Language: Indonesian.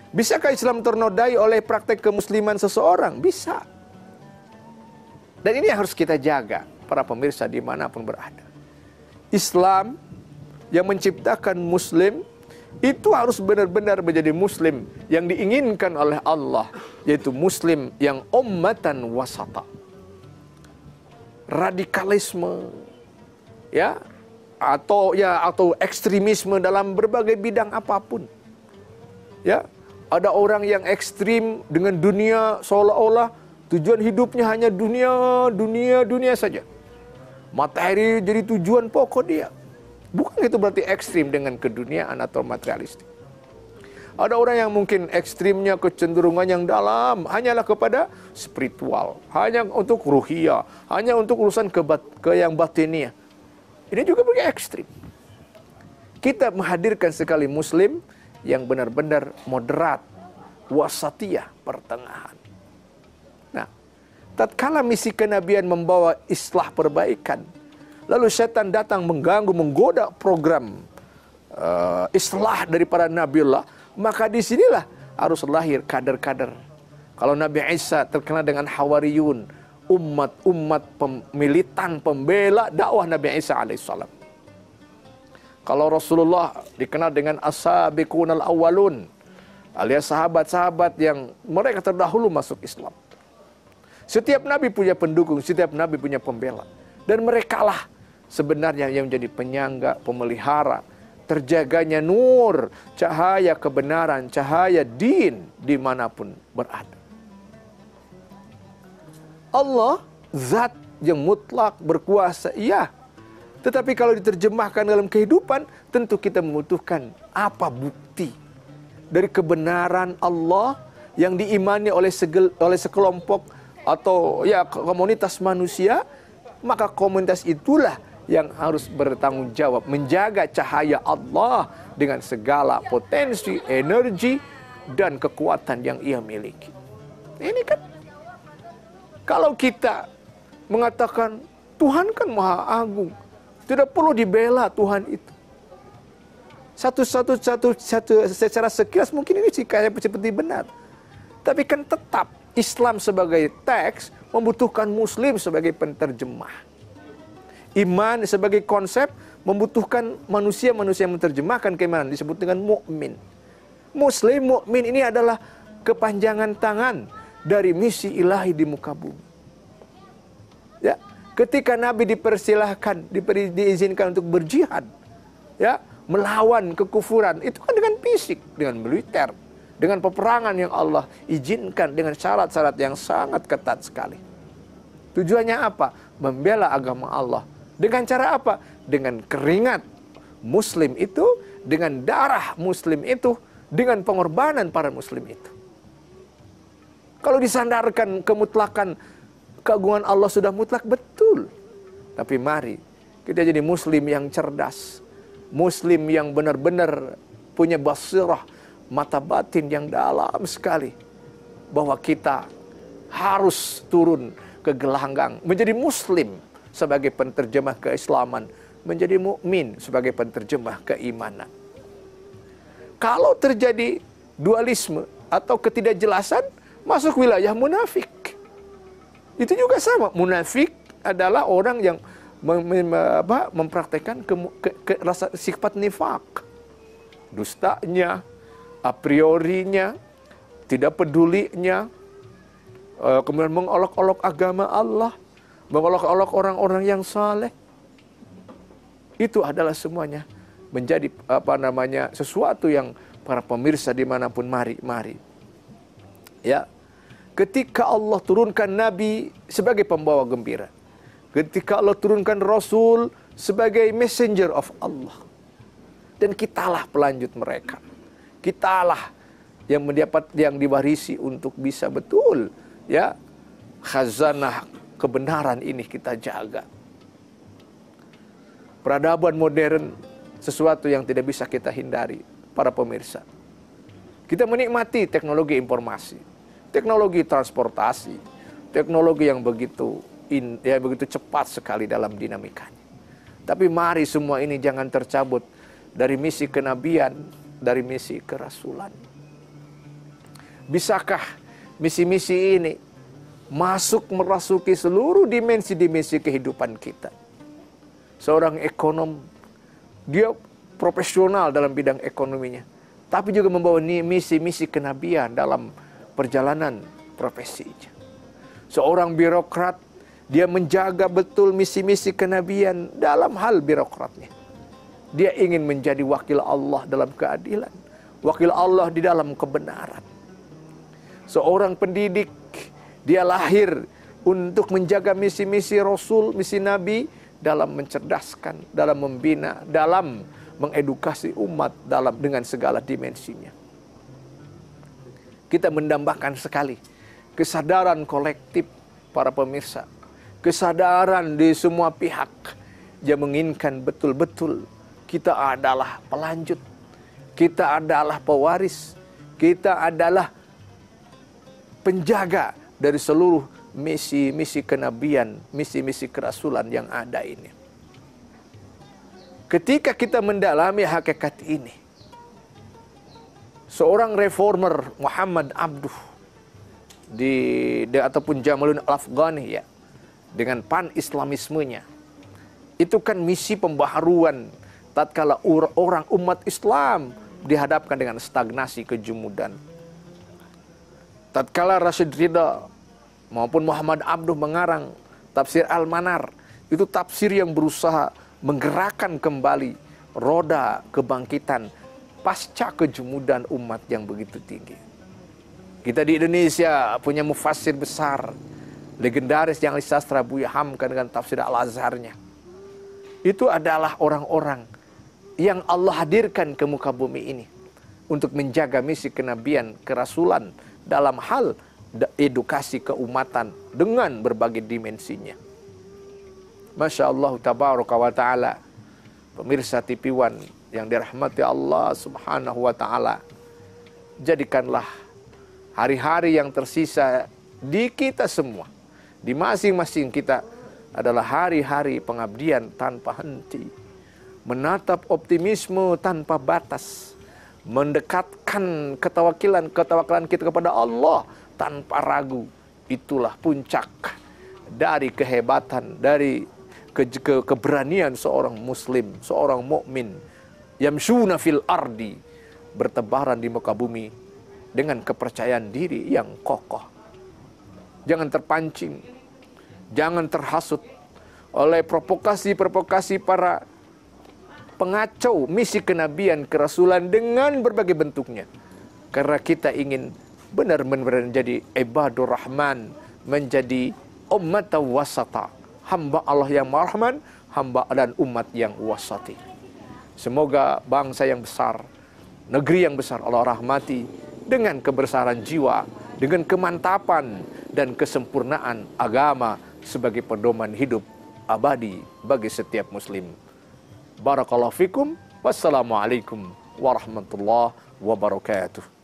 Bisakah Islam ternodai oleh praktek kemusliman seseorang? Bisa. Dan ini harus kita jaga, para pemirsa dimanapun berada. Islam yang menciptakan muslim itu harus benar-benar menjadi muslim yang diinginkan oleh Allah, yaitu muslim yang ummatan wasata. Radikalisme atau ekstremisme dalam berbagai bidang apapun. Ya, ada orang yang ekstrim dengan dunia, seolah-olah tujuan hidupnya hanya dunia saja. Materi jadi tujuan pokok dia. Bukan itu berarti ekstrim dengan keduniaan atau materialistik. Ada orang yang mungkin ekstrimnya kecenderungan yang dalam hanyalah kepada spiritual, hanya untuk ruhiyah, hanya untuk urusan ke yang batiniah. Ini juga bagi ekstrim. Kita menghadirkan sekali muslim yang benar-benar moderat, wasatiyah, pertengahan. Nah, tatkala misi kenabian membawa islah perbaikan, lalu setan datang mengganggu, menggoda program islah dari para nabiullah, maka disinilah harus lahir kader-kader. Kalau Nabi Isa terkenal dengan Hawariyun, umat militan pembela dakwah Nabi Isa alaihissalam. Kalau Rasulullah dikenal dengan as-sabiqunal awwalun, alias sahabat-sahabat yang mereka terdahulu masuk Islam. Setiap nabi punya pendukung, setiap nabi punya pembela. Dan merekalah sebenarnya yang menjadi penyangga, pemelihara, terjaganya nur, cahaya kebenaran, cahaya din dimanapun berada. Allah zat yang mutlak berkuasa, iya. Tetapi kalau diterjemahkan dalam kehidupan, tentu kita membutuhkan apa bukti dari kebenaran Allah yang diimani oleh sekelompok atau komunitas manusia. Maka komunitas itulah yang harus bertanggung jawab menjaga cahaya Allah dengan segala potensi, energi, dan kekuatan yang ia miliki. Ini kan, kalau kita mengatakan Tuhan kan Maha Agung, tidak perlu dibela Tuhan itu. Satu secara sekilas mungkin ini kayak seperti benar. Tapi kan tetap Islam sebagai teks membutuhkan muslim sebagai penterjemah. Iman sebagai konsep membutuhkan manusia-manusia yang menerjemahkan keimanan, disebut dengan mukmin. Muslim, mukmin ini adalah kepanjangan tangan dari misi ilahi di muka bumi. Ya, ketika Nabi dipersilahkan, diizinkan untuk berjihad, ya, melawan kekufuran, itu kan dengan fisik, dengan militer, dengan peperangan yang Allah izinkan dengan syarat-syarat yang sangat ketat sekali. Tujuannya apa? Membela agama Allah. Dengan cara apa? Dengan keringat muslim itu, dengan darah muslim itu, dengan pengorbanan para muslim itu. Kalau disandarkan kemutlakan keagungan Allah sudah mutlak, betul. Tapi mari kita jadi muslim yang cerdas, muslim yang benar-benar punya basirah, mata batin yang dalam sekali, bahwa kita harus turun ke gelanggang menjadi muslim sebagai penterjemah keislaman, menjadi mukmin sebagai penterjemah keimanan. Kalau terjadi dualisme atau ketidakjelasan, masuk wilayah munafik. Itu juga sama. Munafik adalah orang yang mempraktekkan rasa sifat nifak, dustanya, a priorinya, tidak pedulinya, kemudian mengolok-olok agama Allah, mengolok-olok orang-orang yang saleh. Itu adalah semuanya menjadi sesuatu yang para pemirsa dimanapun mari. Ya, ketika Allah turunkan Nabi sebagai pembawa gembira, ketika Allah turunkan Rasul sebagai messenger of Allah, dan kitalah pelanjut mereka, kitalah yang mendapat, yang diwarisi untuk bisa betul, ya, khazanah kebenaran ini kita jaga. Peradaban modern sesuatu yang tidak bisa kita hindari, para pemirsa. Kita menikmati teknologi informasi, teknologi transportasi, teknologi yang begitu cepat sekali dalam dinamikanya. Tapi mari semua ini jangan tercabut dari misi kenabian, dari misi kerasulan. Bisakah misi-misi ini merasuki seluruh dimensi-dimensi kehidupan kita? Seorang ekonom, dia profesional dalam bidang ekonominya, tapi juga membawa misi-misi kenabian dalam perjalanan profesinya. Seorang birokrat, dia menjaga betul misi-misi kenabian dalam hal birokratnya. Dia ingin menjadi wakil Allah dalam keadilan, wakil Allah di dalam kebenaran. Seorang pendidik, dia lahir untuk menjaga misi-misi Rasul, misi Nabi dalam mencerdaskan, dalam membina, dalam mengedukasi umat dengan segala dimensinya. Kita mendambakan sekali kesadaran kolektif para pemirsa, kesadaran di semua pihak yang menginginkan betul-betul kita adalah pelanjut, kita adalah pewaris, kita adalah penjaga dari seluruh misi-misi kenabian, misi-misi kerasulan yang ada ini. Ketika kita mendalami hakikat ini, seorang reformer Muhammad Abduh ataupun Jamaluddin Al-Afghani ya, dengan pan-islamismenya, itu kan misi pembaharuan tatkala orang umat Islam dihadapkan dengan stagnasi kejumudan. Tatkala Rashid Ridha maupun Muhammad Abduh mengarang tafsir Al-Manar, itu tafsir yang berusaha menggerakkan kembali roda kebangkitan pasca kejumudan umat yang begitu tinggi. Kita di Indonesia punya mufassir besar, legendaris yang sastra Buya Hamka dengan tafsir Al-Azharnya. Itu adalah orang-orang yang Allah hadirkan ke muka bumi ini untuk menjaga misi kenabian, kerasulan dalam hal edukasi keumatan dengan berbagai dimensinya. Masya Allah tabaraka wa ta'ala. Pemirsa TV One yang dirahmati Allah subhanahu wa ta'ala, jadikanlah hari-hari yang tersisa di kita semua, di masing-masing kita, adalah hari-hari pengabdian tanpa henti, menatap optimisme tanpa batas, mendekatkan ketawakilan kita kepada Allah tanpa ragu. Itulah puncak dari kehebatan, dari keberanian seorang muslim, seorang mukmin. Yamshuna fil ardi, bertebaran di muka bumi dengan kepercayaan diri yang kokoh. Jangan terpancing, jangan terhasut oleh provokasi-provokasi para pengacau misi kenabian, kerasulan dengan berbagai bentuknya. Karena kita ingin benar-benar menjadi ibadur rahman, menjadi umat wasata, hamba Allah yang marhaman, hamba dan umat yang wasati. Semoga bangsa yang besar, negeri yang besar Allah rahmati dengan kebesaran jiwa, dengan kemantapan dan kesempurnaan agama sebagai pedoman hidup abadi bagi setiap muslim. Barakallahu fikum. Wassalamualaikum warahmatullahi wabarakatuh.